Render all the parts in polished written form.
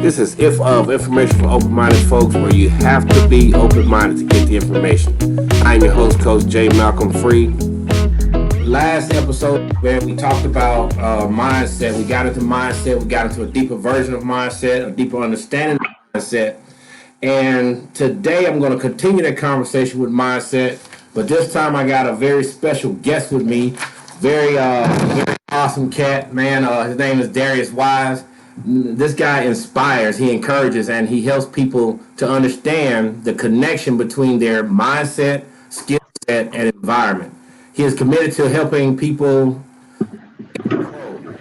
This is IFOF, information for open-minded folks, where you have to be open-minded to get the information. I'm your host, Coach J. Malcolm Free. Last episode, man, we talked about mindset. We got into mindset. We got into a deeper version of mindset, a deeper understanding of mindset. And today I'm going to continue that conversation with mindset, but this time I got a very special guest with me. Very awesome cat, man. His name is Darius Wise. This guy inspires, he encourages, and he helps people to understand the connection between their mindset, skill set, and environment. He is committed to helping people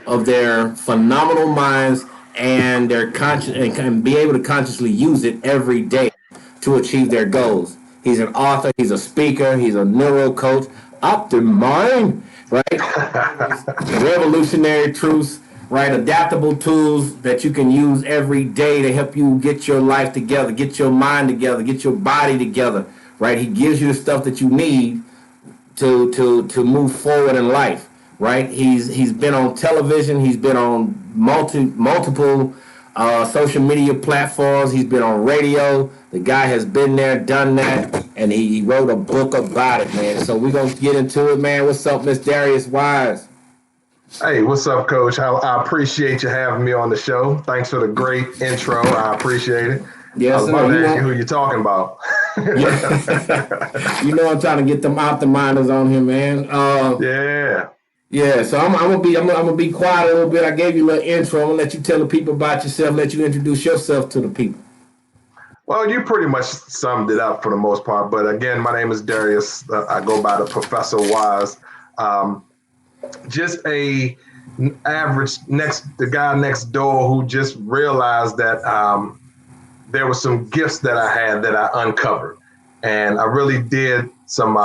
of their phenomenal minds and their conscious and can be able to consciously use it every day to achieve their goals. He's an author, he's a speaker, he's a neuro coach, optimind, right? Revolutionary truths, right? Adaptable tools that you can use every day to help you get your life together, get your mind together, get your body together, right? He gives you the stuff that you need to move forward in life, right? He's been on television, he's been on multiple social media platforms, he's been on radio. The guy has been there, done that, and he wrote a book about it, man. So we're gonna get into it, man. What's up, Miss Darius Wise? Hey, what's up, Coach? I appreciate you having me on the show. Thanks for the great intro. I appreciate it. Yes, I was about to ask you who you're talking about. You know I'm trying to get them optimizers on here, man. Yeah. So I'm gonna be quiet a little bit. I gave you a little intro. I'm gonna let you tell the people about yourself. Let you introduce yourself to the people. Well, you pretty much summed it up for the most part. But again, my name is Darius. I go by the Professor Wise. Just a average the guy next door who just realized that there were some gifts that I had that I uncovered, and I really did some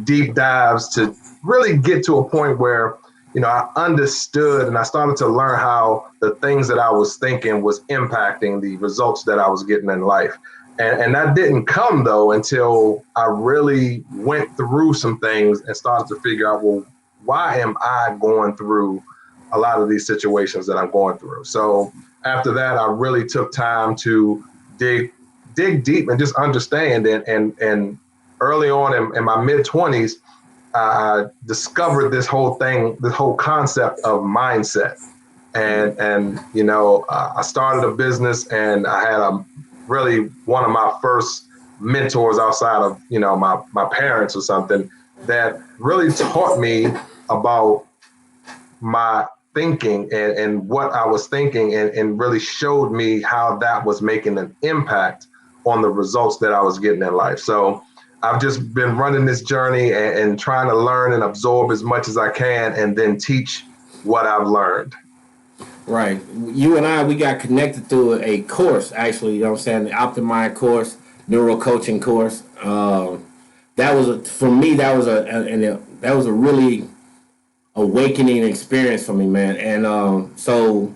deep dives to really get to a point where I understood and I started to learn how the things that I was thinking was impacting the results that I was getting in life. And that didn't come, though, until I really went through some things and started to figure out, well, why am I going through a lot of these situations that I'm going through? So after that, I really took time to dig deep and just understand. And early on in my mid-20s, I discovered this whole concept of mindset. And I started a business, and I had really one of my first mentors outside of my parents or something that really taught me about my thinking and what I was thinking, and really showed me how that was making an impact on the results that I was getting in life. So I've just been running this journey and trying to learn and absorb as much as I can, and then teach what I've learned. Right. You and we got connected through a course, actually, the Optimize course, neuro coaching course. That was for me, that was a really awakening experience for me, man. And so,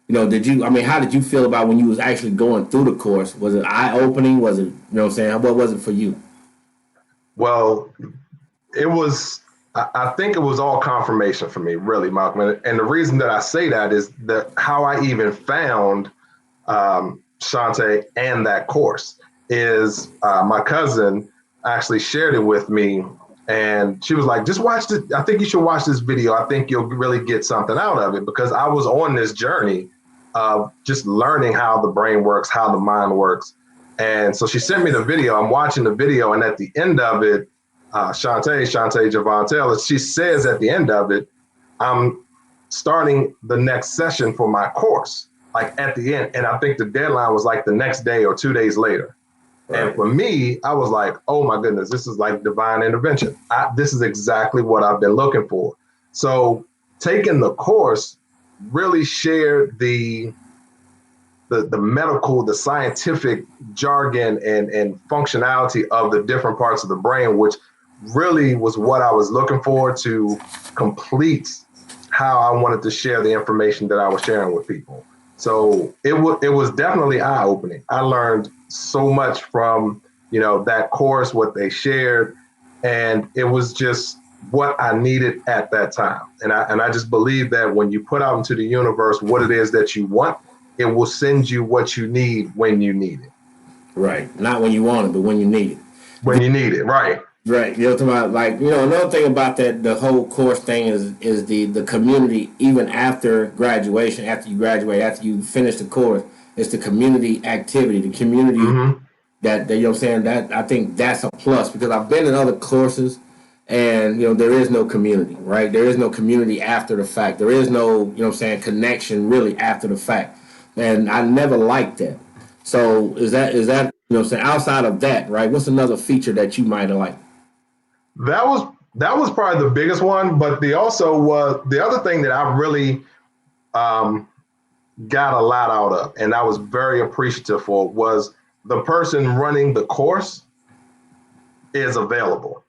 how did you feel about when you was actually going through the course? Was it eye-opening? Was it, what was it for you? Well, it was, I think it was all confirmation for me, really, Malcolm. And the reason that I say that is that how I even found Shantae and that course is my cousin actually shared it with me. And she was like, just watch this. I think you should watch this video. I think you'll really get something out of it, because I was on this journey of just learning how the brain works, how the mind works. And so she sent me the video. I'm watching the video, and at the end of it, Shantae Javon Taylor, she says at the end of it, I'm starting the next session for my course, like at the end. And I think the deadline was like the next day or 2 days later. Right. And for me, I was like, oh my goodness, this is like divine intervention. This is exactly what I've been looking for. So taking the course really shared the medical, the scientific jargon and functionality of the different parts of the brain, which really was what I was looking for to complete how I wanted to share the information that I was sharing with people. So it was definitely eye-opening. I learned so much from that course, what they shared, and it was just what I needed at that time. And I just believe that when you put out into the universe what it is that you want, it will send you what you need when you need it. Right. Not when you want it, but when you need it. When you need it, right. Right. You know, talking about, like, you know, another thing about that, the whole course thing is the community, even after graduation, after you graduate, after you finish the course, it's the community activity, the community that you know what I'm saying, that I think that's a plus, because I've been in other courses and, you know, there is no community, right? There is no community after the fact. There is no, you know what I'm saying, connection really after the fact. And I never liked that. So is that you know what I'm saying, outside of that, right? What's another feature that you might have liked? That was probably the biggest one, but the also was the other thing that I really got a lot out of, and I was very appreciative for, was the person running the course is available,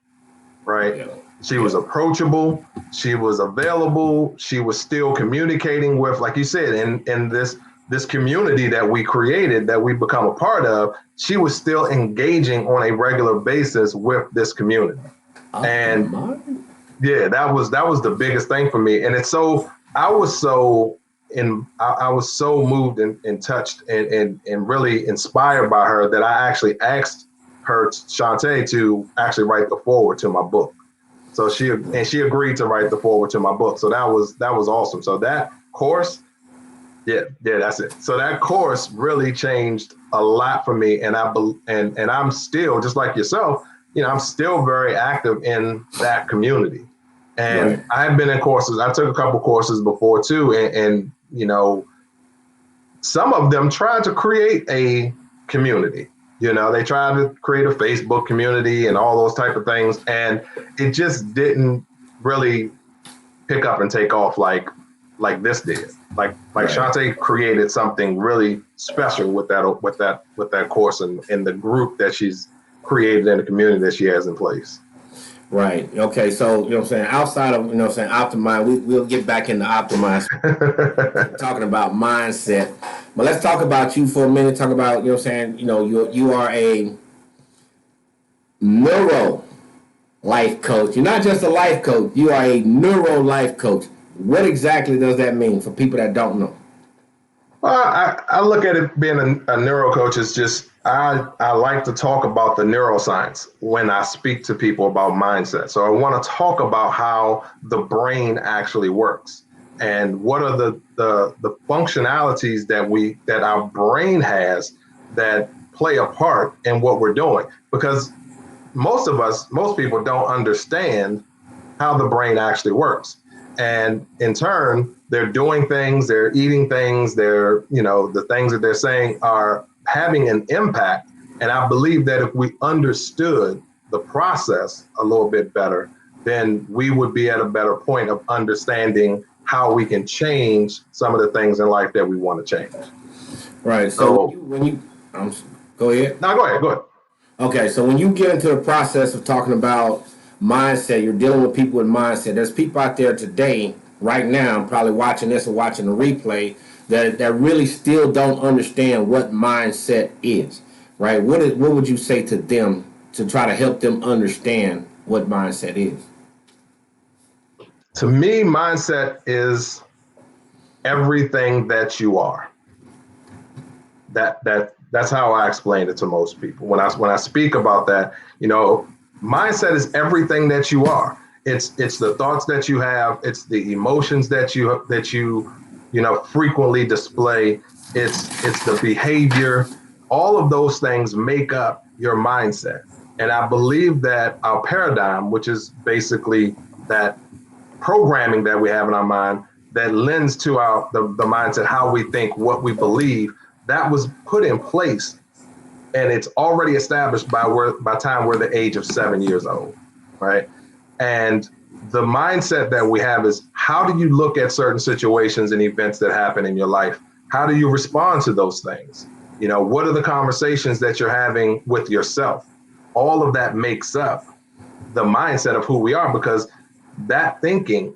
right? Yeah. She was approachable, she was available, she was still communicating with, like you said, in this community that we created, that we become a part of, she was still engaging on a regular basis with this community. And yeah, that was the biggest thing for me. And it's so I was so moved and touched and really inspired by her that I actually asked her, Shantae, to actually write the foreword to my book. So she agreed to write the foreword to my book. So that was awesome. So that course, yeah, that's it. So that course really changed a lot for me, and I'm still, just like yourself, you know, I'm still very active in that community. And Right. I've been in courses. I took a couple courses before too, and you know, some of them tried to create a community. You know, they tried to create a Facebook community and all those type of things, and it just didn't really pick up and take off like this did. Like Right. Shantae created something really special with that course and the group that she's created and the community that she has in place. Right. Okay. So, you know what I'm saying, outside of, you know what I'm saying, Optimize, we'll get back into Optimize, talking about mindset. But let's talk about you for a minute. Talk about, you know what I'm saying, you know, you are a neuro life coach. You're not just a life coach, you are a neuro life coach. What exactly does that mean for people that don't know? Well, I look at it being a neuro coach is just I like to talk about the neuroscience when I speak to people about mindset. So I want to talk about how the brain actually works and what are the functionalities that our brain has that play a part in what we're doing. Because most people don't understand how the brain actually works. And in turn, they're doing things, they're eating things, the things that they're saying are having an impact. And I believe that if we understood the process a little bit better, then we would be at a better point of understanding how we can change some of the things in life that we want to change. Right. So when you go ahead. No, go ahead. Okay, so when you get into the process of talking about mindset, you're dealing with people with mindset. There's people out there today, right now, probably watching this or watching the replay, that really still don't understand what mindset is, right? What would you say to them to try to help them understand what mindset is? To me, mindset is everything that you are. That's how I explain it to most people. When I speak about that, you know, mindset is everything that you are. It's the thoughts that you have. It's the emotions that you frequently display. It's the behavior. All of those things make up your mindset. And I believe that our paradigm, which is basically that programming that we have in our mind that lends to the mindset, how we think, what we believe, that was put in place, and it's already established by time we're the age of 7 years old, right? And the mindset that we have is, how do you look at certain situations and events that happen in your life? How do you respond to those things? You know, what are the conversations that you're having with yourself? All of that makes up the mindset of who we are, because that thinking,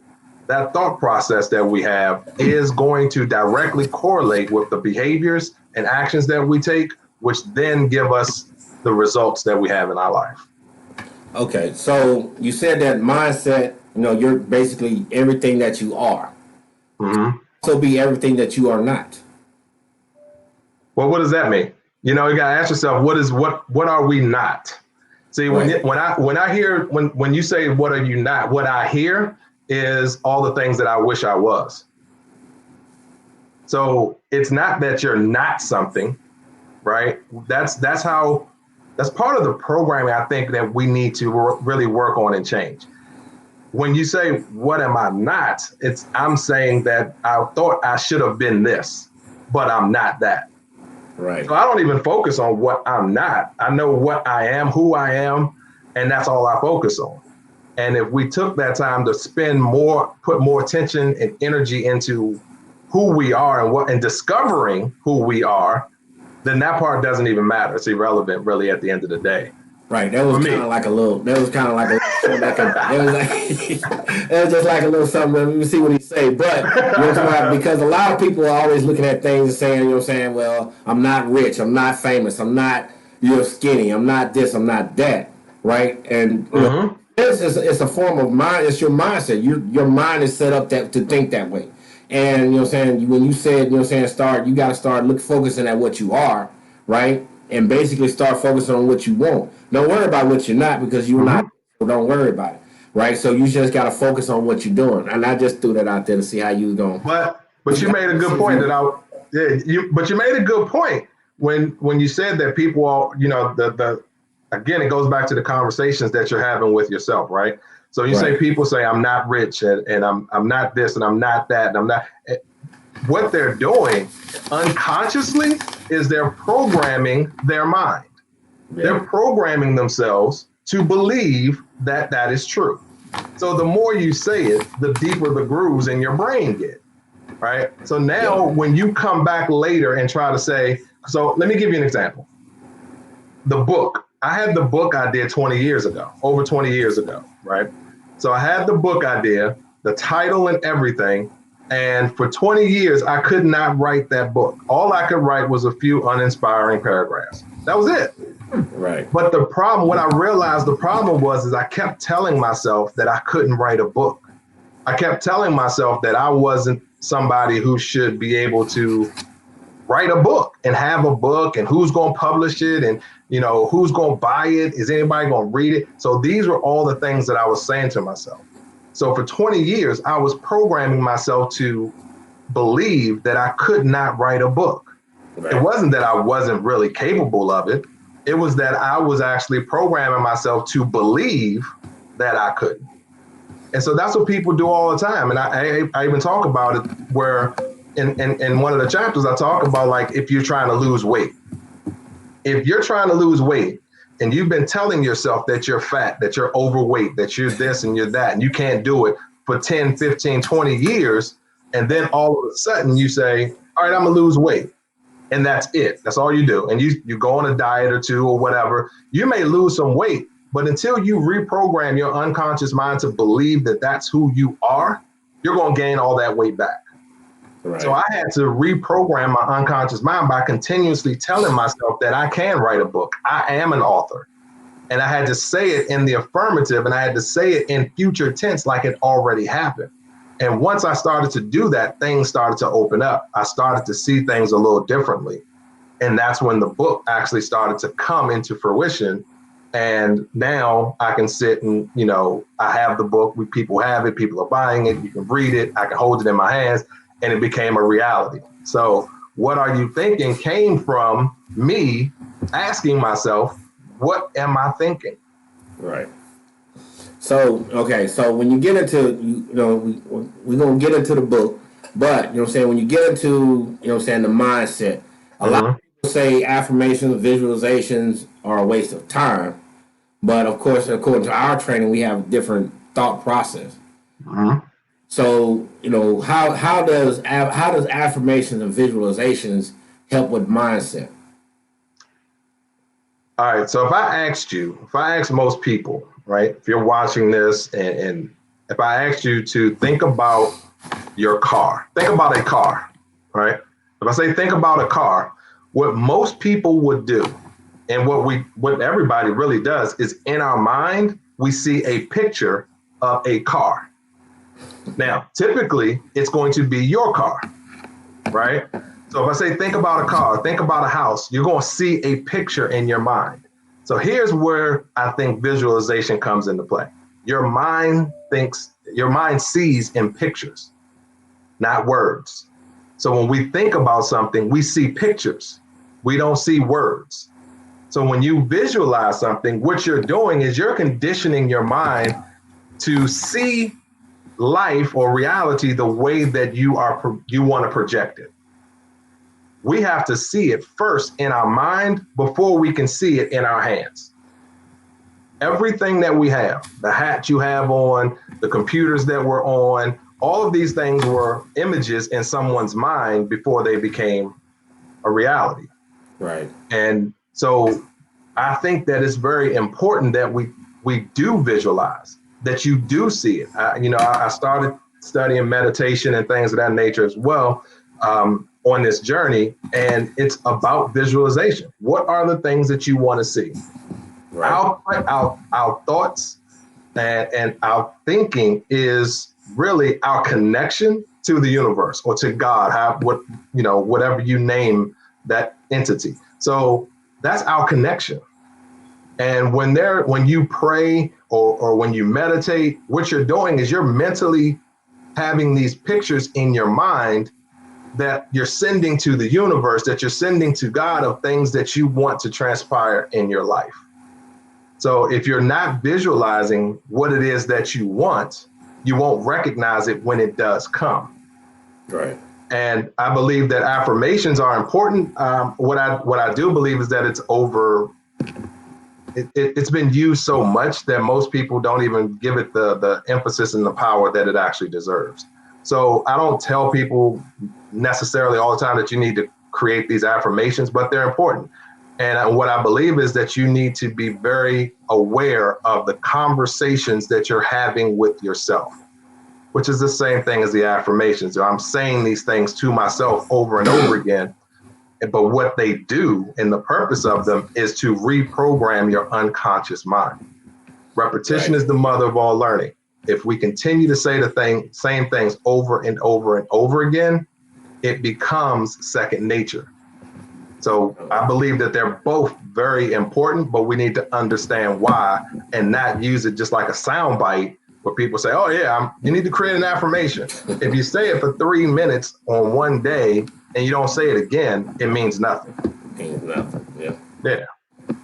that thought process that we have is going to directly correlate with the behaviors and actions that we take, which then give us the results that we have in our life. Okay, so you said that mindset, you know, you're basically everything that you are. Mm-hmm. So be everything that you are not. Well, what does that mean? You know, you gotta ask yourself, what are we not? See, Right. when I hear when you say what are you not, what I hear is all the things that I wish I was. So it's not that you're not something, right? That's part of the programming I think that we need to really work on and change. When you say what am I not, I'm saying that I thought I should have been this, but I'm not that. Right. So I don't even focus on what I'm not. I know what I am, who I am, and that's all I focus on. And if we took that time to put more attention and energy into who we are and discovering who we are, then that part doesn't even matter. It's irrelevant, really, at the end of the day. Right. That was kind of like a little. That was kind of like a. That was like. That was just like a little something. Let me see what he say. But you know what I'm saying? Because a lot of people are always looking at things and saying, you know what I'm saying? Well, I'm not rich. I'm not famous. I'm not, skinny. I'm not this. I'm not that. Right. And it's a form of mind. It's your mindset. Your mind is set up to think that way. And you know what I'm saying? When you said, start, you got to start focusing at what you are, right? And basically start focusing on what you want. Don't worry about what you're not because you're not. So don't worry about it, right? So you just got to focus on what you're doing. And I just threw that out there to see how you going. But you made a good point but you made a good point when you said that people are, again, it goes back to the conversations that you're having with yourself, right? So you say people say I'm not rich and I'm not this and I'm not that and I'm not. What they're doing unconsciously is they're programming their mind. Yeah. They're programming themselves to believe that that is true. So the more you say it, the deeper the grooves in your brain get, right? So now when you come back later and try to say, so let me give you an example. The book, I had the book idea 20 years ago, over 20 years ago, right? So I had the book idea, the title and everything. And for 20 years, I could not write that book. All I could write was a few uninspiring paragraphs. That was it. Right. But the problem, what I realized the problem was I kept telling myself that I couldn't write a book. I kept telling myself that I wasn't somebody who should be able to write a book and have a book and who's going to publish it and, who's going to buy it? Is anybody going to read it? So these were all the things that I was saying to myself. So for 20 years, I was programming myself to believe that I could not write a book. Right. It wasn't that I wasn't really capable of it. It was that I was actually programming myself to believe that I couldn't. And so that's what people do all the time. And I even talk about it where in one of the chapters, I talk about like if you're trying to lose weight. If you're trying to lose weight, and you've been telling yourself that you're fat, that you're overweight, that you're this and you're that, and you can't do it for 10, 15, 20 years. And then all of a sudden you say, all right, I'm gonna lose weight. And that's it. That's all you do. And you go on a diet or two or whatever. You may lose some weight, but until you reprogram your unconscious mind to believe that that's who you are, you're gonna gain all that weight back. Right. So I had to reprogram my unconscious mind by continuously telling myself that I can write a book. I am an author. And I had to say it in the affirmative and I had to say it in future tense like it already happened. And once I started to do that, things started to open up. I started to see things a little differently. And that's when the book actually started to come into fruition. And now I can sit and, I have the book, people have it, people are buying it, you can read it, I can hold it in my hands. And it became a reality. So what are you thinking came from me asking myself, what am I thinking? Right. So, okay. So when you get into, we're going to get into the book, but, when you get into, the mindset, a lot of people say affirmations, visualizations are a waste of time. But of course, according to our training, we have different thought process. So, how does affirmations and visualizations help with mindset? All right. So if I asked most people, right, if you're watching this and if I asked you to think about your car, think about a car, right? If I say think about a car, what most people would do and what everybody really does is in our mind, we see a picture of a car. Now, typically, it's going to be your car, right? So if I say, think about a car, think about a house, you're going to see a picture in your mind. So here's where I think visualization comes into play. Your mind sees in pictures, not words. So when we think about something, we see pictures. We don't see words. So when you visualize something, what you're doing is you're conditioning your mind to see life or reality the way that you want to project it. We have to see it first in our mind before we can see it in our hands. Everything that we have, the hat you have on, the computers that we're on, all of these things were images in someone's mind before they became a reality. Right. And so I think that it's very important that we do visualize, that you do see it. I started studying meditation and things of that nature as well on this journey, and it's about visualization. What are the things that you want to see? Right. Our thoughts and our thinking is really our connection to the universe or to God, whatever you name that entity. So that's our connection. And when you pray or when you meditate, what you're doing is you're mentally having these pictures in your mind that you're sending to the universe, that you're sending to God of things that you want to transpire in your life. So if you're not visualizing what it is that you want, you won't recognize it when it does come. Right. And I believe that affirmations are important. What I do believe is that it's been used so much that most people don't even give it the emphasis and the power that it actually deserves. So I don't tell people necessarily all the time that you need to create these affirmations, but they're important. And what I believe is that you need to be very aware of the conversations that you're having with yourself, which is the same thing as the affirmations. So I'm saying these things to myself over and over again. But what they do and the purpose of them is to reprogram your unconscious mind. Repetition is the mother of all learning. If we continue to say the same things over and over and over again, it becomes second nature. So I believe that they're both very important, but we need to understand why and not use it just like a sound bite where people say, oh yeah, you need to create an affirmation. If you say it for 3 minutes on one day and you don't say it again, it means nothing. Means nothing. Yeah. Yeah.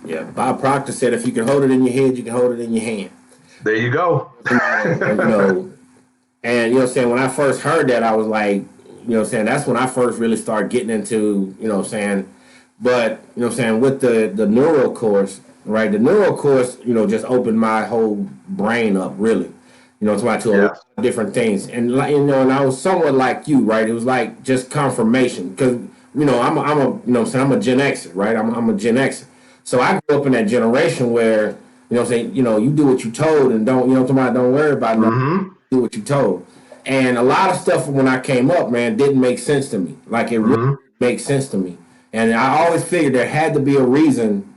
Yeah. Bob Proctor said, if you can hold it in your head, you can hold it in your hand. There you go. And when I first heard that, I was like, that's when I first really started getting into, but, with the Neuro course, right? The Neuro course, just opened my whole brain up, really, to a lot of different things. And, and I was somewhat like you, right? It was like just confirmation because, I'm a Gen Xer, right? I'm a Gen Xer. So I grew up in that generation where, you do what you told and don't worry about nothing. Do what you told. And a lot of stuff when I came up, man, didn't make sense to me. Like it really makes sense to me. And I always figured there had to be a reason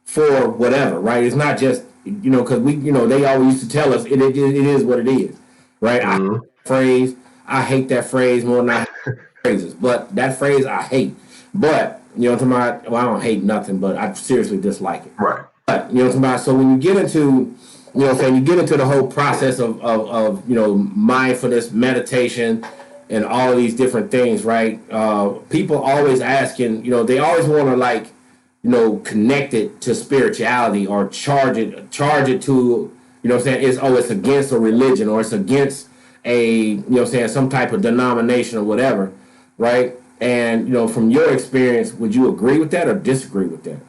for whatever, right? It's not just, because they always used to tell us it is what it is, right? I hate that phrase more than I hate phrases. But that phrase I hate. But, I don't hate nothing, but I seriously dislike it. Right. But, so when you get into, you get into the whole process of mindfulness, meditation, and all of these different things, right? People always asking, they always want to connect it to spirituality or charge it to, it's against a religion or it's against a, some type of denomination or whatever, right? And, from your experience, would you agree with that or disagree with that?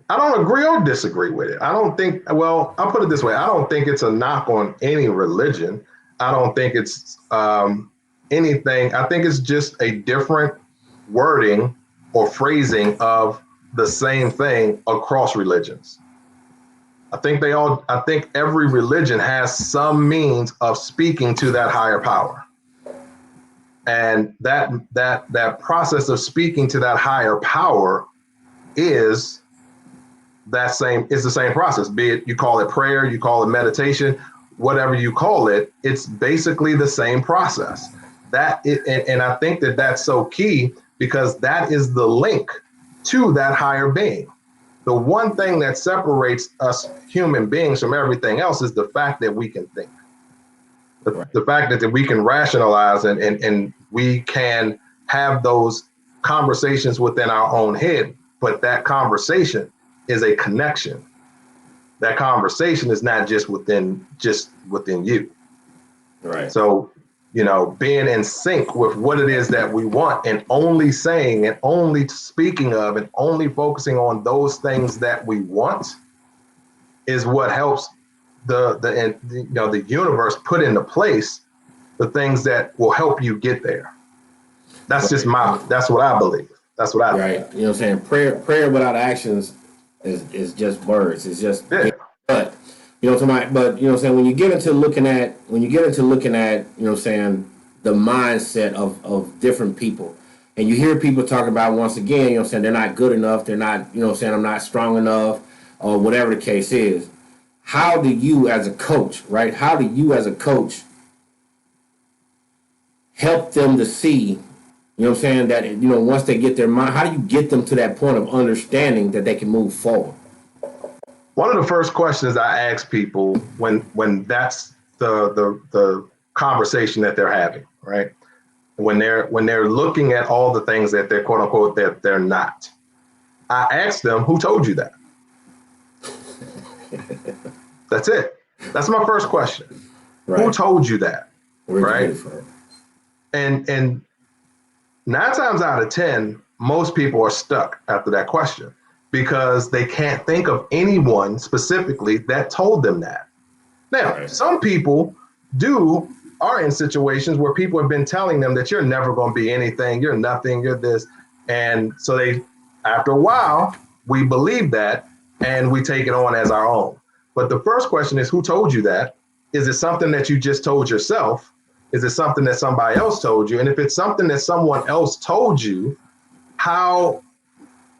I don't agree or disagree with it. I don't think, well, I'll put it this way. I don't think it's a knock on any religion. I don't think it's anything. I think it's just a different wording or phrasing of the same thing across religions. I think every religion has some means of speaking to that higher power. And that process of speaking to that higher power is the same process, be it you call it prayer, you call it meditation, whatever you call it, it's basically the same process. And I think that that's so key, because that is the link to that higher being. The one thing that separates us human beings from everything else is the fact that we can think. The fact that we can rationalize, and we can have those conversations within our own head, but that conversation is a connection. That conversation is not just within you. Right. So, being in sync with what it is that we want, and only saying and only speaking of and only focusing on those things that we want, is what helps the universe put into place the things that will help you get there. That's just that's what I believe. That's what I think. You know what I'm saying? Prayer without actions is just words. It's just, but you know what I'm saying? But you know what I'm saying, when you get into looking at, you know what I'm saying, the mindset of different people, and you hear people talk about, once again, you know what I'm saying, they're not good enough, they're not, you know what I'm saying, I'm not strong enough, or whatever the case is. How do you as a coach, right? How do you as a coach help them to see, you know what I'm saying, that, you know, once they get their mind, how do you get them to that point of understanding that they can move forward? One of the first questions I ask people when that's the conversation that they're having, right? When they're looking at all the things that they're, quote unquote, that they're not, I ask them, who told you that? That's it. That's my first question. Right. Who told you that? Right. And 9 times out of 10, most people are stuck after that question, because they can't think of anyone specifically that told them that. Now, some people are in situations where people have been telling them that you're never going to be anything, you're nothing, you're this. And so after a while, we believe that and we take it on as our own. But the first question is, who told you that? Is it something that you just told yourself? Is it something that somebody else told you? And if it's something that someone else told you,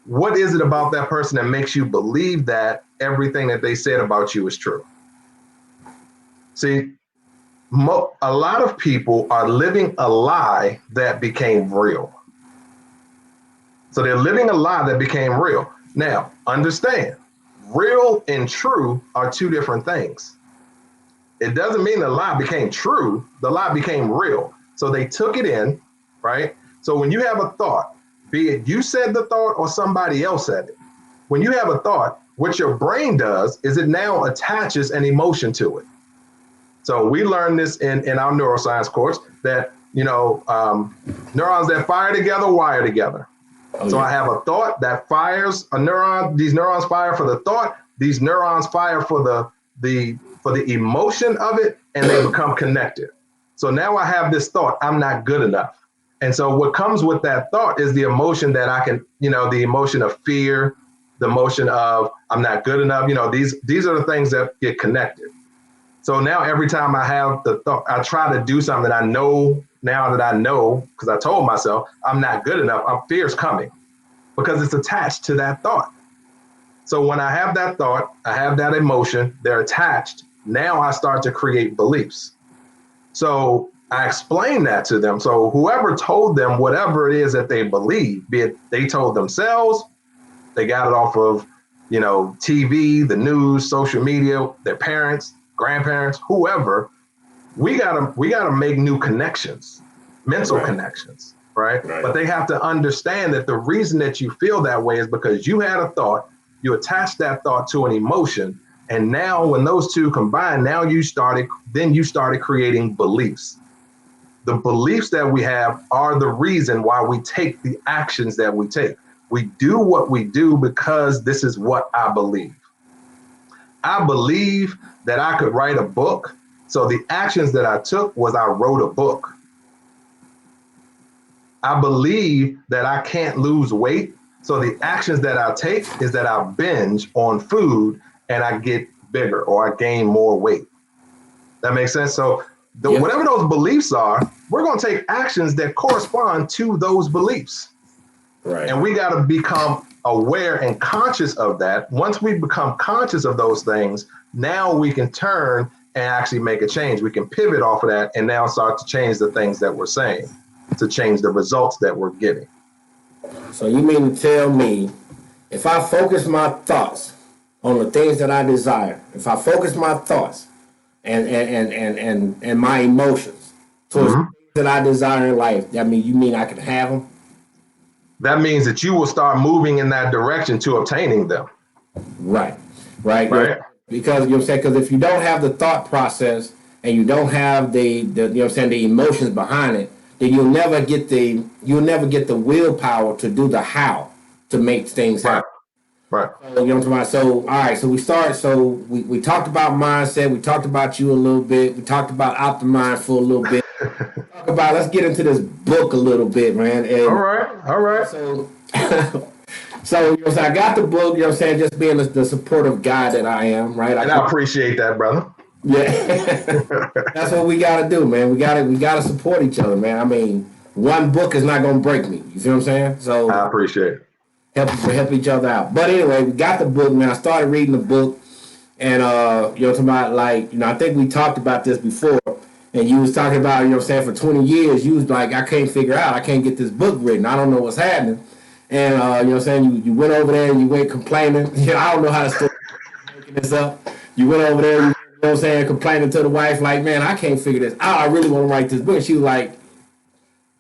what is it about that person that makes you believe that everything that they said about you is true? See, a lot of people are living a lie that became real. So they're living a lie that became real. Now, understand, real and true are 2 different things. It doesn't mean the lie became true. The lie became real. So they took it in, right? So when you have a thought, be it you said the thought or somebody else said it, when you have a thought, what your brain does is it now attaches an emotion to it. So we learned this in our neuroscience course, that, neurons that fire together wire together. So I have a thought that fires a neuron. These neurons fire for the thought. These neurons fire for the emotion of it, and they become connected. So now I have this thought, I'm not good enough. And so what comes with that thought is the emotion that I can, the emotion of fear, the emotion of I'm not good enough. These are the things that get connected. So now every time I have the thought, I try to do something that I know, now that I know, because I told myself I'm not good enough, fear's coming because it's attached to that thought. So when I have that thought, I have that emotion, they're attached. Now I start to create beliefs. So I explain that to them. So whoever told them whatever it is that they believe, be it they told themselves, they got it off of, TV, the news, social media, their parents, grandparents, whoever, we gotta make new connections, mental connections, right? But they have to understand that the reason that you feel that way is because you had a thought, you attached that thought to an emotion, and now when those 2 combine, now you started creating beliefs. The beliefs that we have are the reason why we take the actions that we take. We do what we do because this is what I believe. I believe that I could write a book. So the actions that I took was I wrote a book. I believe that I can't lose weight. So the actions that I take is that I binge on food and I get bigger or I gain more weight. That makes sense? So whatever those beliefs are, we're going to take actions that correspond to those beliefs. Right. And we got to become aware and conscious of that. Once we become conscious of those things, now we can turn and actually make a change. We can pivot off of that and now start to change the things that we're saying, to change the results that we're getting. So you mean to tell me, if I focus my thoughts on the things that I desire, if I focus my thoughts and my emotions towards the things that I desire in life, that mean you mean I can have them? That means that you will start moving in that direction to obtaining them. Right. Right. Because you know what I'm saying, because if you don't have the thought process and you don't have the you know what I'm saying, the emotions behind it, then you'll never get the willpower to do the how to make things happen. Right. So, you know what I'm talking about? So all right, so we talked about mindset, we talked about you a little bit, we talked about Optimize for a little bit. Let's get into this book a little bit, man. And all right. So so you know, so I got the book, you know what I'm saying, just being the supportive guy that I am, right? And I appreciate that, brother. Yeah. That's what we gotta do, man. We gotta support each other, man. I mean, one book is not gonna break me. You see what I'm saying? So I appreciate it. Help each other out. But anyway, we got the book, man. I started reading the book, and you know, talking about, like, you know, I think we talked about this before, and you was talking about, you know what I'm saying, for 20 years, you was like, I can't get this book written. I don't know what's happening. And you know what I'm saying, you went over there and you went complaining. You know, I don't know how to start making this up. You went over there, you know what I'm saying, complaining to the wife, like, man, I can't figure this out. I really want to write this book. And she was like,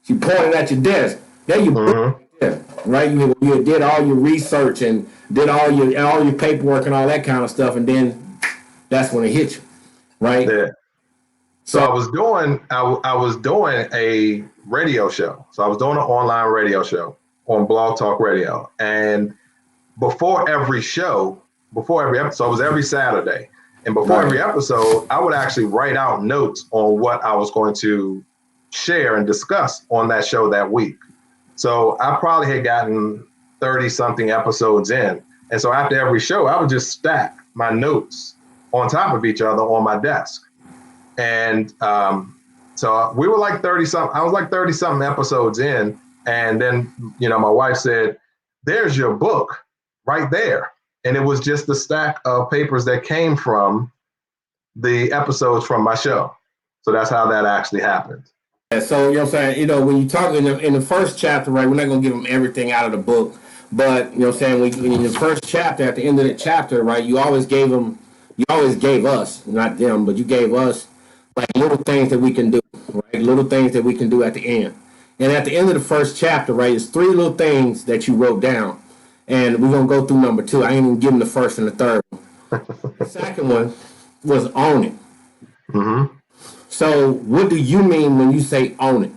she pointed at your desk. There you go. Yeah, right. You did all your research and did all your paperwork and all that kind of stuff, and then that's when it hit you, right? Yeah. So I was doing a radio show. So I was doing an online radio show on Blog Talk Radio, and before every episode, it was every Saturday, and before every episode, I would actually write out notes on what I was going to share and discuss on that show that week. So I probably had gotten 30 something episodes in. And so after every show, I would just stack my notes on top of each other on my desk. And so we were like 30 something, I was like 30 something episodes in. And then, you know, my wife said, there's your book right there. And it was just the stack of papers that came from the episodes from my show. So that's how that actually happened. So, you know what I'm saying, you know, when you talk in the first chapter, right, we're not going to give them everything out of the book, but, you know what I'm saying, in the first chapter, at the end of the chapter, right, you always gave us, not them, but you gave us, like, little things that we can do, right, little things that we can do at the end. And at the end of the first chapter, right, it's 3 little things that you wrote down, and we're going to go through number 2. I ain't even give them the first and the third one. The second one was own it. Mm-hmm. So what do you mean when you say own it?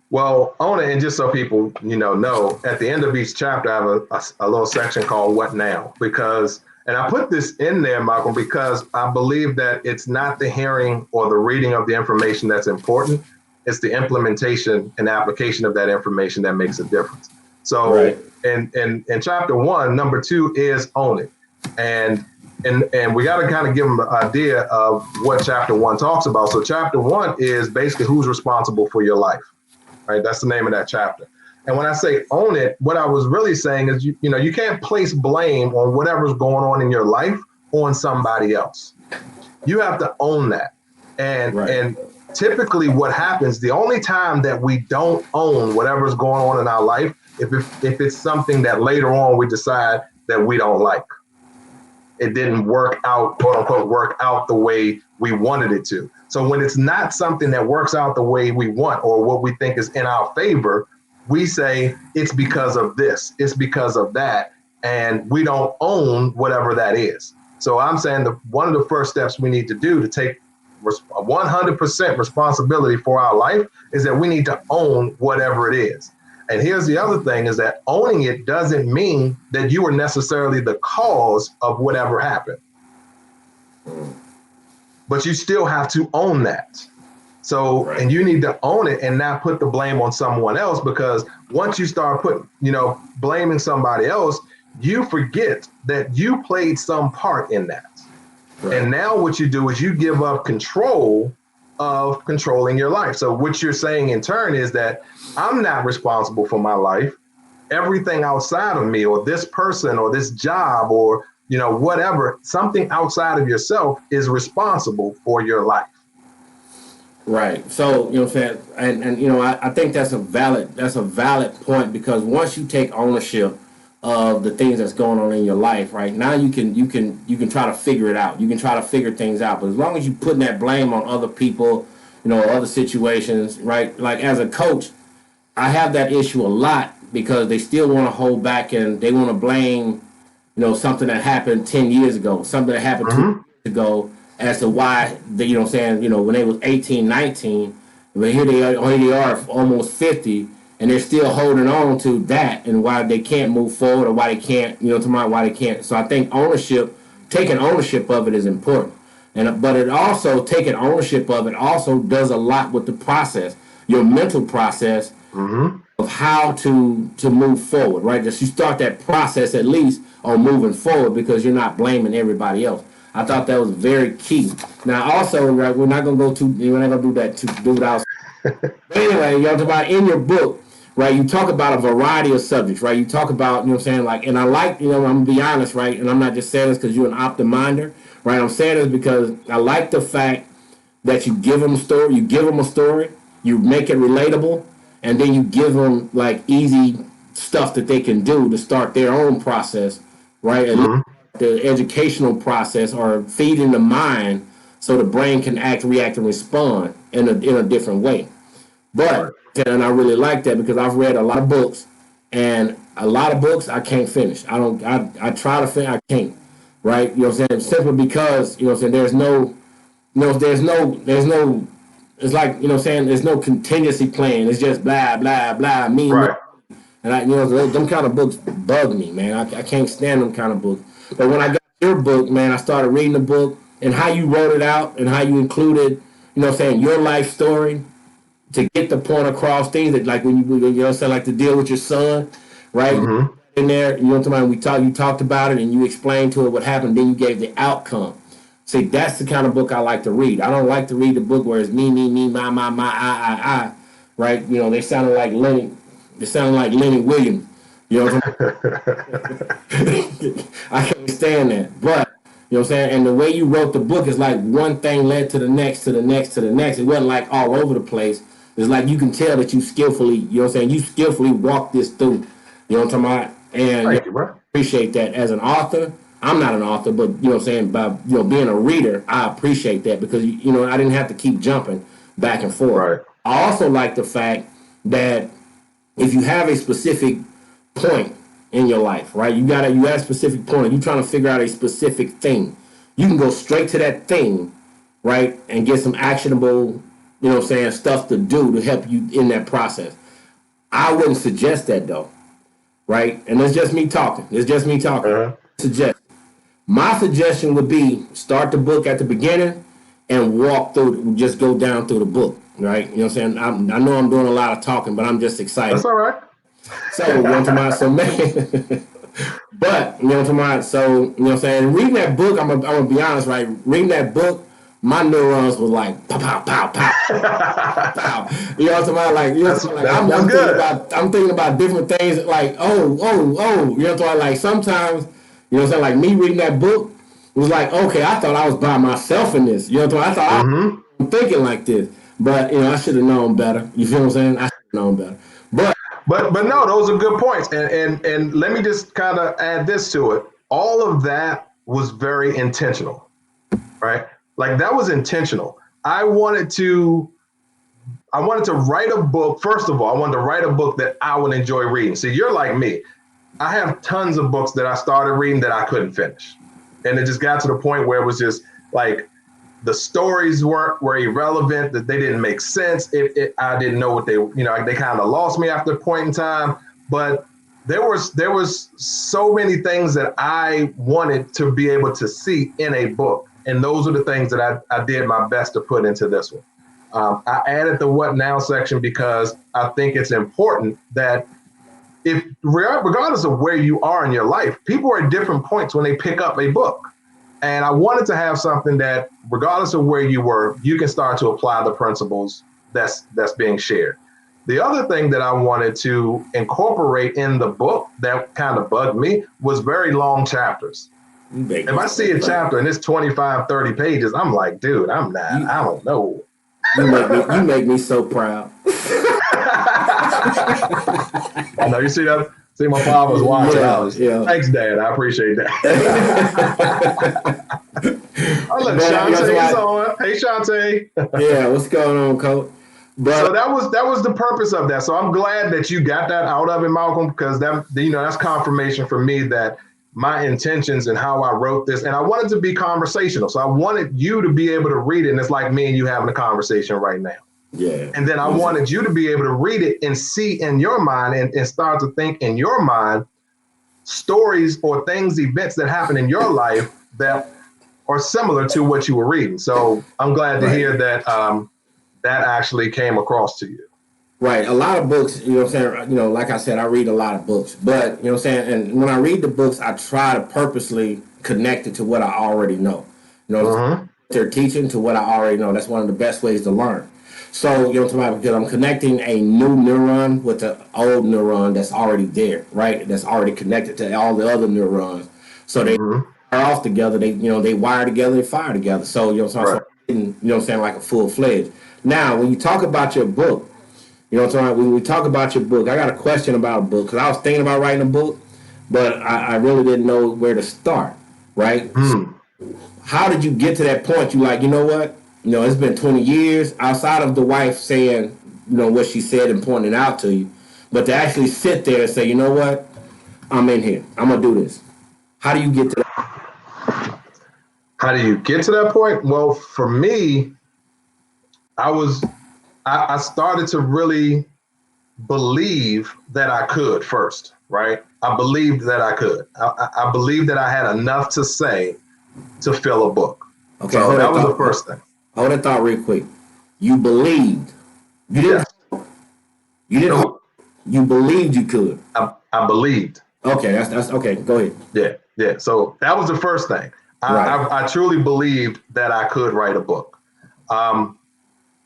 Well, own it, and just so people, you know, at the end of each chapter, I have a little section called What Now? Because, and I put this in there, Malcolm, because I believe that it's not the hearing or the reading of the information that's important. It's the implementation and application of that information that makes a difference. So right. in chapter 1, number 2 is own it. And we got to kind of give them an idea of what chapter 1 talks about. So chapter 1 is basically who's responsible for your life, right? That's the name of that chapter. And when I say own it, what I was really saying is, you know, you can't place blame on whatever's going on in your life on somebody else. You have to own that. And typically what happens, the only time that we don't own whatever's going on in our life, if it's something that later on we decide that we don't like. It didn't work out, quote unquote, work out the way we wanted it to. So when it's not something that works out the way we want or what we think is in our favor, we say it's because of this, it's because of that, and we don't own whatever that is. So I'm saying that one of the first steps we need to do to take 100% responsibility for our life is that we need to own whatever it is. And here's the other thing is that owning it doesn't mean that you were necessarily the cause of whatever happened. But you still have to own that. So, and you need to own it and not put the blame on someone else, because once you start blaming somebody else, you forget that you played some part in that. Right. And now what you do is you give up control of controlling your life. So what you're saying in turn is that I'm not responsible for my life. Everything outside of me or this person or this job or whatever, something outside of yourself is responsible for your life. Right. So, what I'm saying, and I think that's a valid point, because once you take ownership of the things that's going on in your life, right now you can try to figure it out. You can try to figure things out. But as long as you putting that blame on other people, other situations, right? Like as a coach, I have that issue a lot, because they still want to hold back and they want to blame, something that happened 10 years ago, something that happened 2 years ago, as to why they, when they was 18, 19, but here they are almost 50, and they're still holding on to that, and why they can't move forward, or why they can't, why they can't. So I think taking ownership of it is important. But it also, taking ownership of it also does a lot with the process, your mental process, of how to move forward, right? Just you start that process at least on moving forward, because you're not blaming everybody else. I thought that was very key. Now, also, right, we're not gonna do that to do without. But anyway, you talk about in your book, right? You talk about a variety of subjects, right? You talk about, like, and I like, I'm gonna be honest, right? And I'm not just saying this because you're an optiminder, right? I'm saying this because I like the fact that you give them a story, you make it relatable, and then you give them like easy stuff that they can do to start their own process, right? At least the educational process, or feeding the mind so the brain can act, react, and respond in a different way. But and I really like that, because I've read a lot of books, and a lot of books I can't finish. I try to finish, I can't. Right? You know what I'm saying? Simply because, there's no, it's like, there's no contingency plan. It's just blah, blah, blah, me. Right. And them kind of books bug me, man. I can't stand them kind of books. But when I got your book, man, I started reading the book, and how you wrote it out, and how you included, your life story to get the point across. Things that, like, when you like to deal with your son, right? In there, you talked about it, and you explained to it what happened. Then you gave the outcome. See, that's the kind of book I like to read. I don't like to read the book where it's me, my, I. Right? They sounded like Lenny. They sounded like Lenny Williams. You know what I'm saying? I can't stand that. But, what I'm saying? And the way you wrote the book is like one thing led to the next, to the next, to the next. It wasn't like all over the place. It's like you can tell that you skillfully, you skillfully walked this through. You know what I'm talking about? And Thank you, bro. Appreciate that. As an author, I'm not an author, but, by, being a reader, I appreciate that, because, I didn't have to keep jumping back and forth. Right. I also like the fact that if you have a specific point in your life, right? You got a specific point, and you're trying to figure out a specific thing. You can go straight to that thing, right, and get some actionable, stuff to do to help you in that process. I wouldn't suggest that, though, right? And it's just me talking. My suggestion would be start the book at the beginning and walk through, just go down through the book, right? You know what I'm saying? I know I'm doing a lot of talking, but I'm just excited. That's all right. So, man. But, so, what I'm saying? Reading that book, I'm gonna be honest, right? Reading that book, my neurons was like, pow, pow, pow, pow, pow. You know what I'm talking about? Like, I'm thinking about different things, like, oh. You know what I'm talking about? Like, sometimes, like me reading that book was like, okay, I thought I was by myself in this. You know what I'm talking about? I thought I'm thinking like this. But, I should have known better. You feel what I'm saying? I should have known better. But no, those are good points. And let me just kind of add this to it. All of that was very intentional, right? Like, that was intentional. I wanted to write a book. First of all, I wanted to write a book that I would enjoy reading. So you're like me. I have tons of books that I started reading that I couldn't finish. And it just got to the point where it was just like, the stories were irrelevant, that they didn't make sense. I didn't know what they kind of lost me after a point in time. But there was so many things that I wanted to be able to see in a book. And those are the things that I did my best to put into this one. I added the what now section because I think it's important that regardless of where you are in your life, people are at different points when they pick up a book. And I wanted to have something that, regardless of where you were, you can start to apply the principles that's being shared. The other thing that I wanted to incorporate in the book that kind of bugged me was very long chapters. If I see a chapter and it's 25, 30 pages, I'm like, dude, I don't know. You make me so proud. I know, you see that? See, my father's watching. Thanks, Dad. I appreciate that. Oh, look, Shantae's on. Hey, Shantae. Yeah, what's going on, Coach? But so that was the purpose of that. So I'm glad that you got that out of it, Malcolm, because that's confirmation for me that my intentions and how I wrote this, and I wanted to be conversational. So I wanted you to be able to read it, and it's like me and you having a conversation right now. Yeah. And then I wanted you to be able to read it and see in your mind and start to think in your mind stories or events that happen in your life that are similar to what you were reading. So I'm glad to hear that that actually came across to you. Right. A lot of books, you know what I'm saying? You know, like I said, I read a lot of books, but you know what I'm saying? And when I read the books, I try to purposely connect it to what I already know. You know, they're teaching to what I already know. That's one of the best ways to learn. So, you know what I'm saying? Because I'm connecting a new neuron with the old neuron that's already there, right? That's already connected to all the other neurons. So they are off together. They wire together, they fire together. So, you know what I'm saying? You know what I'm saying? Like a full-fledged. Now, when you talk about your book, you know what I'm saying? When we talk about your book, I got a question about a book because I was thinking about writing a book, but I really didn't know where to start, right? So how did you get to that point? You like, you know what? You know, it's been 20 years outside of the wife saying, you know, what she said and pointing it out to you, but to actually sit there and say, you know what? I'm in here. I'm going to do this. How do you get to that? How do you get to that point? Well, for me, I started to really believe that I could first, right? I believed that I could. I believed that I had enough to say to fill a book. Okay, so that was the first thing. Hold that thought real quick. You believed. You didn't. Yeah. You didn't. No. You believed you could. I believed. Okay, that's okay. Go ahead. Yeah. So that was the first thing. I truly believed that I could write a book.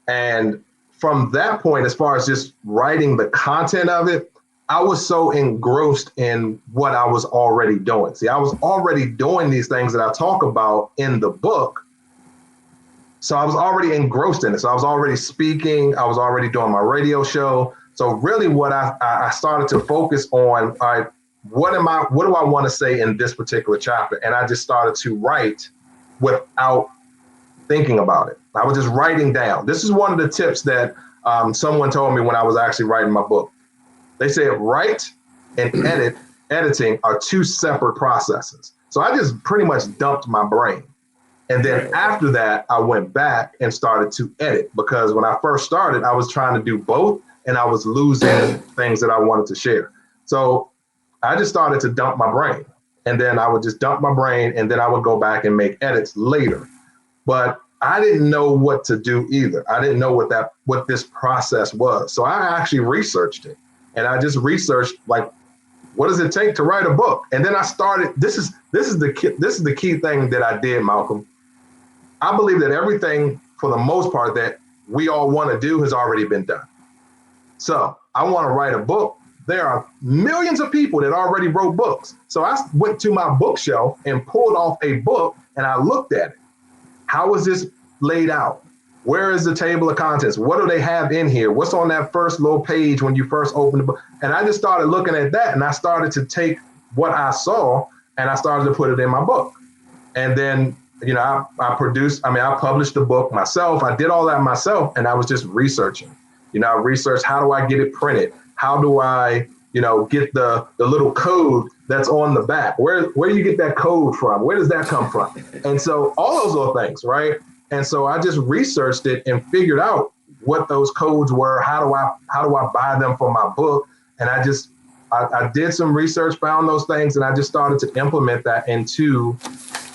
And from that point, as far as just writing the content of it, I was so engrossed in what I was already doing. See, I was already doing these things that I talk about in the book. So I was already engrossed in it. So I was already speaking. I was already doing my radio show. So really what I started to focus on, what do I want to say in this particular chapter? And I just started to write without thinking about it. I was just writing down. This is one of the tips that someone told me when I was actually writing my book. They said write and editing are two separate processes. So I just pretty much dumped my brain. And then after that, I went back and started to edit, because when I first started, I was trying to do both and I was losing things that I wanted to share. So I just started to dump my brain, and then I would just dump my brain, and then I would go back and make edits later. But I didn't know what to do either. I didn't know what this process was. So I actually researched it, and I just researched, like, what does it take to write a book? And then I started. This is the key thing that I did, Malcolm. I believe that everything, for the most part, that we all want to do has already been done. So I want to write a book. There are millions of people that already wrote books. So I went to my bookshelf and pulled off a book, and I looked at it. How is this laid out? Where is the table of contents? What do they have in here? What's on that first little page when you first open the book? And I just started looking at that, and I started to take what I saw and I started to put it in my book. And then, I published the book myself. I did all that myself, and I was just researching. I researched, how do I get it printed? How do I, get the little code that's on the back? Where do you get that code from? Where does that come from? And so all those little things, right? And so I just researched it and figured out what those codes were. How do I buy them for my book? And I did some research, found those things, and I just started to implement that into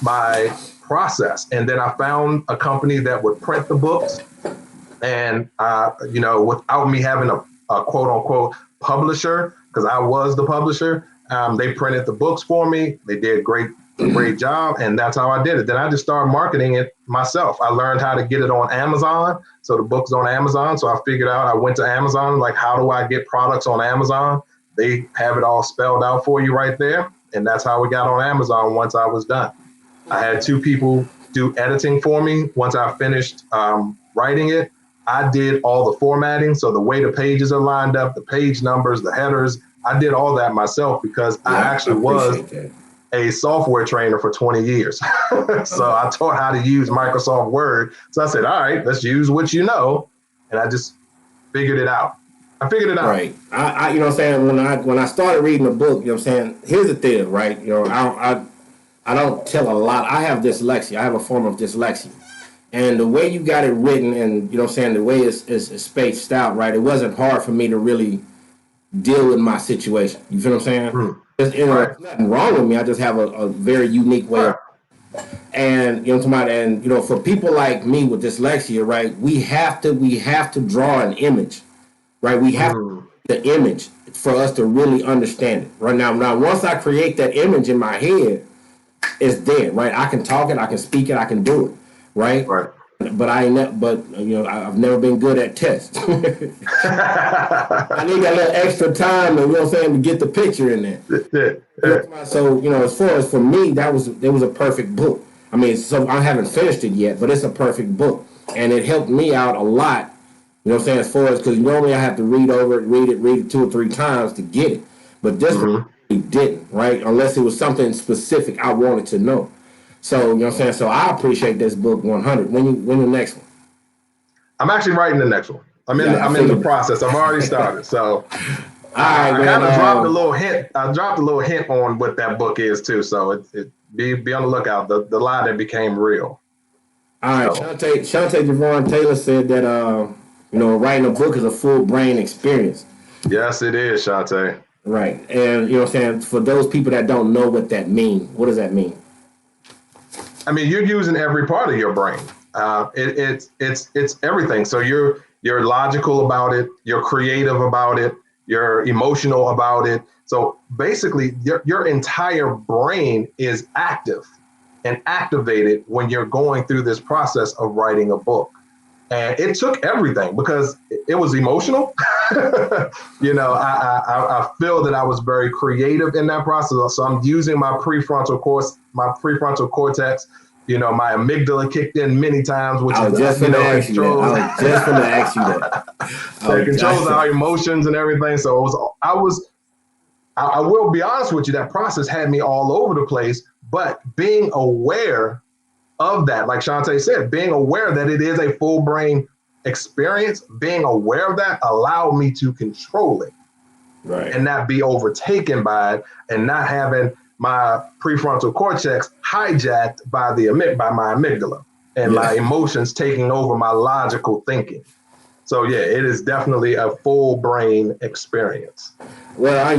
my process. And then I found a company that would print the books. And, without me having a quote unquote publisher, because I was the publisher, they printed the books for me. They did a great job. And that's how I did it. Then I just started marketing it myself. I learned how to get it on Amazon. So the book's on Amazon. So I figured out, I went to Amazon, like, how do I get products on Amazon? They have it all spelled out for you right there. And that's how we got on Amazon once I was done. I had two people do editing for me. Once I finished writing it, I did all the formatting. So the way the pages are lined up, the page numbers, the headers, I did all that myself because I Yeah, I actually was appreciate that. a software trainer for 20 years. So I taught how to use Microsoft Word. So I said, all right, let's use what you know. And I just figured it out. I figured it out. Right. You know what I'm saying? When I started reading the book, you know what I'm saying? Here's the thing, right? You know, I don't tell a lot. I have dyslexia. I have a form of dyslexia. And the way you got it written and, you know what I'm saying, the way it's spaced out, right? It wasn't hard for me to really deal with my situation. You feel what I'm saying? Mm, You know, right, there's nothing wrong with me. I just have a very unique way of, right. and you know, and you know, for people like me with dyslexia, right? We have to draw an image, right? We have Mm, the image for us to really understand it. Right now, once I create that image in my head, it's there, right? I can talk it, I can speak it, I can do it, right? right. But but you know, I've never been good at tests. I need that little extra time, and you know what I'm saying, to get the picture in there. So you know, as far as for me, it was a perfect book. I mean, so I haven't finished it yet, but it's a perfect book, and it helped me out a lot. You know what I'm saying? As far as because normally I have to read it 2 or 3 times to get it, but this one Hmm. really didn't, right? Unless it was something specific I wanted to know. So you know what I'm saying? So I appreciate this book 100. When the next one? I'm actually writing the next one. Yeah, I I'm in the figured. process. I've already started. So All right, I man. kind of dropped a little hint. I dropped a little hint on what that book is too. So be on the lookout. The lie that became real. All right, So Shante Javon Taylor said that you know, writing a book is a full brain experience. yes, it is, Shante. Right. And you know what I'm saying? For those people that don't know what that means, what does that mean? I mean, you're using every part of your brain. It's everything. So you're logical about it. You're creative about it. You're emotional about it. So basically, your entire brain is active and activated when you're going through this process of writing a book. And it took everything because it was emotional. I feel that I was very creative in that process. So I'm using my prefrontal cortex. My amygdala kicked in many times, which I is was just gonna ask you that. controls I was just gonna ask you that. that controls our emotions and everything. So I will be honest with you, that process had me all over the place. But being aware of that, like Shantae said, being aware that it is a full brain experience, being aware of that allowed me to control it Right. and not be overtaken by it and not having my prefrontal cortex hijacked by my amygdala and Yeah. my emotions taking over my logical thinking. So yeah, it is definitely a full brain experience. Well, I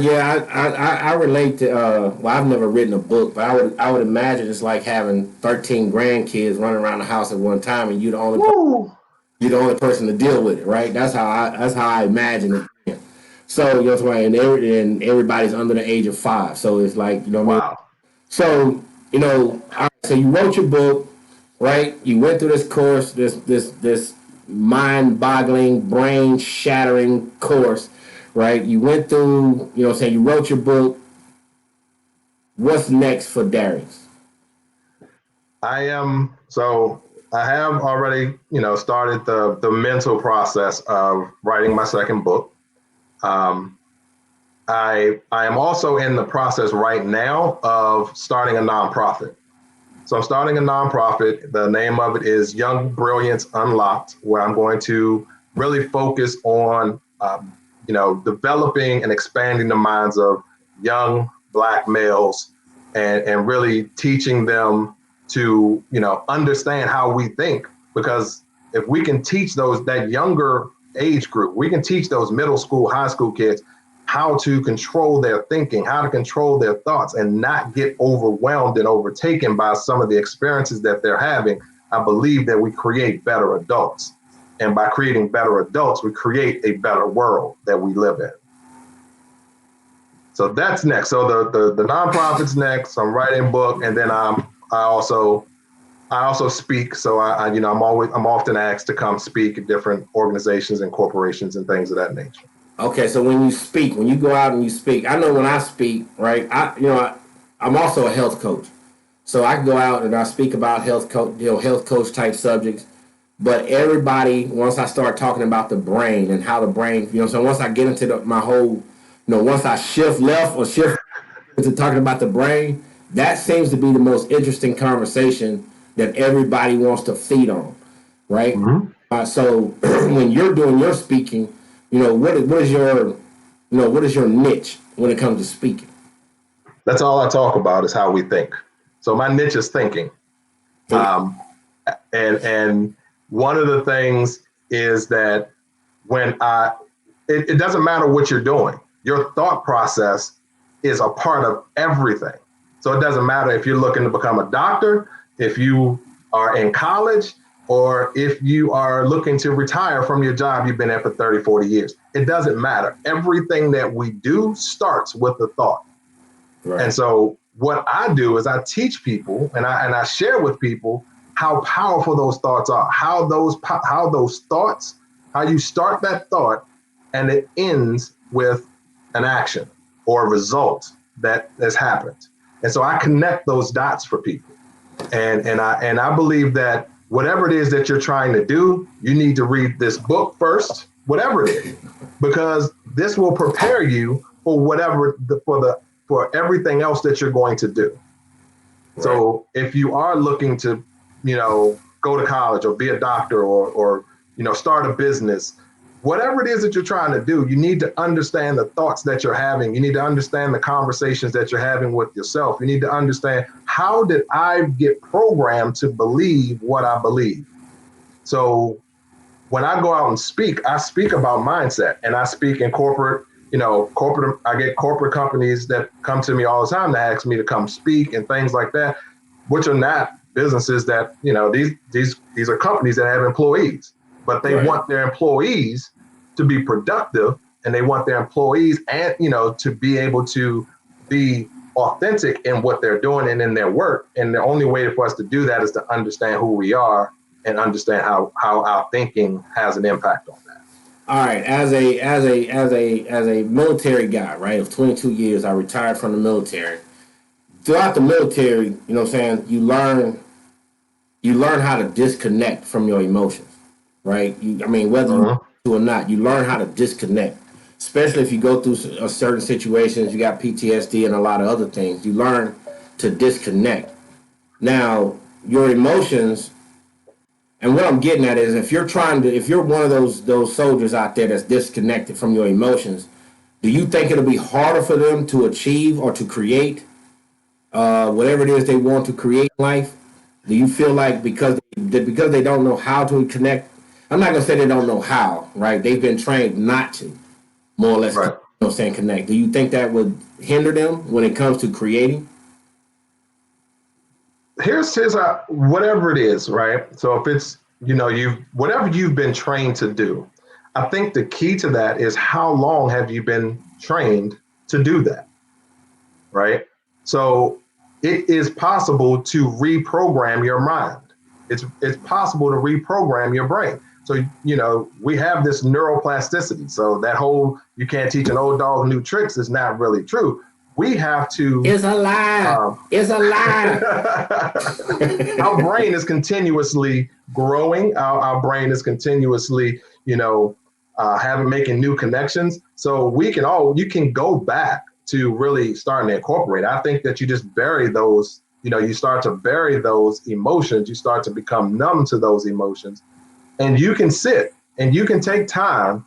relate to. Well, I've never written a book, but I would imagine it's like having 13 grandkids running around the house at one time, and Woo! you're the only person to deal with it, right? That's how I imagine it. So you know what I'm saying, and everybody's under the age of 5, so it's like, you know what I mean. Wow. So you know, all right, so you wrote your book, right? You went through this course, this mind-boggling, brain-shattering course, right? You went through, you know what I'm saying, you wrote your book. What's next for Darius? I have already, started the mental process of writing my second book. Um, I am also in the process right now of starting a nonprofit. So I'm starting a nonprofit. The name of it is Young Brilliance Unlocked, where I'm going to really focus on, developing and expanding the minds of young Black males and really teaching them to, understand how we think. Because if we can teach that younger age group, we can teach those middle school, high school kids how to control their thinking, how to control their thoughts and not get overwhelmed and overtaken by some of the experiences that they're having. I believe that we create better adults. And by creating better adults, we create a better world that we live in. So that's next. So the nonprofit's next. I'm writing a book, and then I also speak. So I'm often asked to come speak at different organizations and corporations and things of that nature. Okay, so when you speak, when you go out and you speak, I know when I speak, right? I'm also a health coach. So I go out and I speak about health coach type subjects. But everybody, once I start talking about the brain and how the brain, so once I get into my whole, once I shift left or shift into talking about the brain, that seems to be the most interesting conversation that everybody wants to feed on, right? Mm-hmm. So when you're doing your speaking, what is your niche when it comes to speaking? That's all I talk about is how we think. So my niche is thinking. Think, And one of the things is that it doesn't matter what you're doing. Your thought process is a part of everything. So it doesn't matter if you're looking to become a doctor, if you are in college, or if you are looking to retire from your job you've been at for 30, 40 years. It doesn't matter. Everything that we do starts with a thought. right. And so what I do is I teach people and I share with people how powerful those thoughts are, how those thoughts, how you start that thought and it ends with an action or a result that has happened. And so I connect those dots for people. And I believe that whatever it is that you're trying to do, you need to read this book first, whatever it is, because this will prepare you for for everything else that you're going to do. Right. So if you are looking to, go to college or be a doctor or start a business, whatever it is that you're trying to do, you need to understand the thoughts that you're having. You need to understand the conversations that you're having with yourself. You need to understand, how did I get programmed to believe what I believe? So when I go out and speak, I speak about mindset, and I speak in corporate, I get corporate companies that come to me all the time to ask me to come speak and things like that, which are not businesses that, these are companies that have employees, but they want their employees to be productive, and they want their employees and, to be able to be authentic in what they're doing and in their work. And the only way for us to do that is to understand who we are and understand how our thinking has an impact on that. All right, as a military guy, right, of 22 years, I retired from the military. Throughout the military, what I'm saying, you learn how to disconnect from your emotions, right? Whether you do or not, you learn how to disconnect. Especially if you go through certain situations, you got PTSD and a lot of other things. You learn to disconnect. Now, your emotions, and what I'm getting at is, if you're one of those soldiers out there that's disconnected from your emotions, do you think it'll be harder for them to achieve or to create whatever it is they want to create in life? Do you feel like because they don't know how to connect? I'm not gonna say they don't know how, right? They've been trained not to, more or less, Right. connect. Do you think that would hinder them when it comes to creating? Here's whatever it is, right? So if it's, whatever you've been trained to do, I think the key to that is, how long have you been trained to do that, right? So it is possible to reprogram your mind. It's possible to reprogram your brain. So, we have this neuroplasticity. So that whole, you can't teach an old dog new tricks, is not really true. We have to. It's a lie. It's a lie. Our brain is continuously growing. Our brain is continuously, making new connections. So you can go back to really starting to incorporate. I think that you just bury those, you start to bury those emotions. You start to become numb to those emotions, and you can sit and you can take time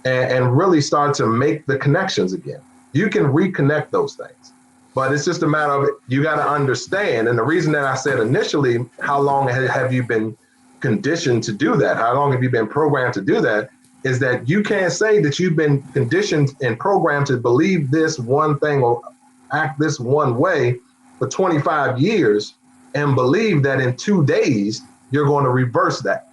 and really start to make the connections again. You can reconnect those things, but it's just a matter of, you got to understand. And the reason that I said initially, how long have you been conditioned to do that? How long have you been programmed to do that? Is that you can't say that you've been conditioned and programmed to believe this one thing or act this one way for 25 years and believe that in 2 days you're going to reverse that.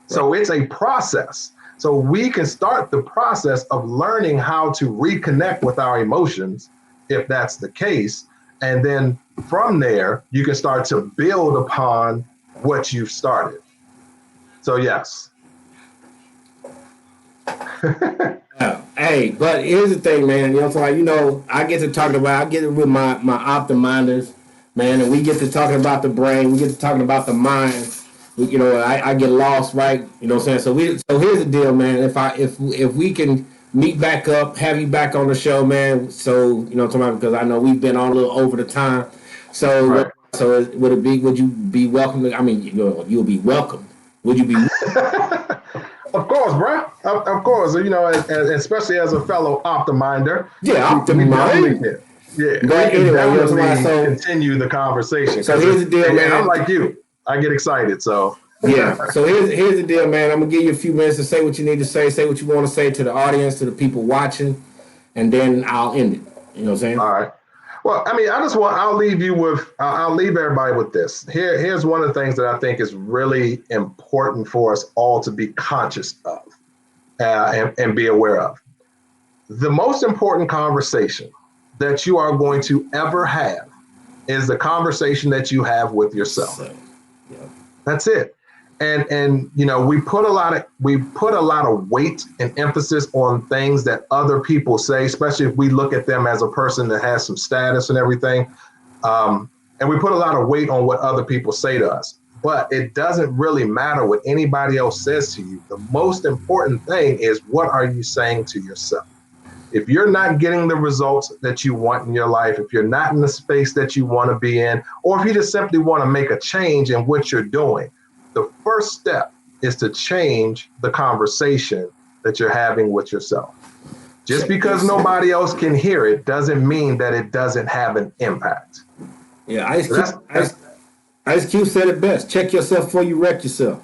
So it's a process. So we can start the process of learning how to reconnect with our emotions, if that's the case. And then from there, you can start to build upon what you've started. So yes. Hey, but here's the thing, man. So I get to talk about, I get it with my optiminders, man, and we get to talking about the brain, we get to talking about the mind. I get lost, right? You know what I'm saying? So here's the deal, man. If we can meet back up, have you back on the show, man. So because I know we've been on a little over the time. So Right. would you be welcome to, I mean, you'll be welcome. Would you be? Of course, bro. Of course. Especially as a fellow optiminder. Yeah, We definitely optimind. can. Yeah, But we can anyway, definitely continue the conversation. So here's the deal, man. I'm like you. I get excited. So yeah. So here's the deal, man. I'm gonna give you a few minutes to say what you need to say what you want to say to the audience, to the people watching, and then I'll end it. You know what I'm saying? all right. Well, I mean, I'll leave everybody with this. Here's one of the things that I think is really important for us all to be conscious of and be aware of. The most important conversation that you are going to ever have is the conversation that you have with yourself. Yeah. That's it. And we put a lot of weight and emphasis on things that other people say, especially if we look at them as a person that has some status and everything. And we put a lot of weight on what other people say to us. But it doesn't really matter what anybody else says to you. The most important thing is, what are you saying to yourself? If you're not getting the results that you want in your life, if you're not in the space that you want to be in, or if you just simply want to make a change in what you're doing, the first step is to change the conversation that you're having with yourself. Just because nobody else can hear it doesn't mean that it doesn't have an impact. Yeah, Ice Cube said it best. Check yourself before you wreck yourself.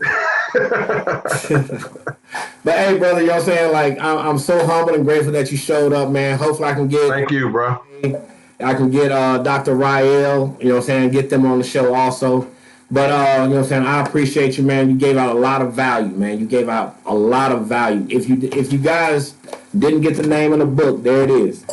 But hey, brother, you know what I'm saying? Like, I'm so humble and grateful that you showed up, man. Hopefully I can get... Thank you, bro. I can get Dr. Rael, you know what I'm saying, get them on the show also. But, you know what I'm saying, I appreciate you, man. You gave out a lot of value, man. You gave out a lot of value. If you guys didn't get the name of the book, there it is.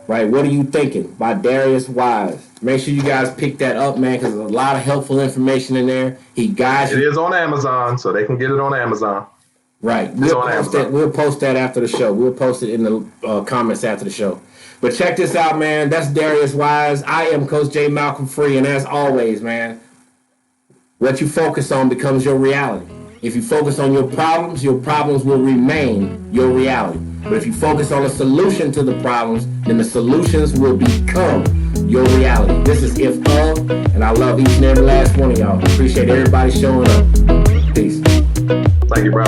Right? What Are You Thinking? By Darius Wise. Make sure you guys pick that up, man, because there's a lot of helpful information in there. He guides you. It is on Amazon, so they can get it on Amazon. Right. We'll post that after the show. We'll post it in the comments after the show. But check this out, man. That's Darius Wise. I am Coach J. Malcolm Free, and as always, man, what you focus on becomes your reality. If you focus on your problems will remain your reality. But if you focus on a solution to the problems, then the solutions will become your reality. This is If Of, and I love each and every last one of y'all. Appreciate everybody showing up. Peace. Thank you, bro.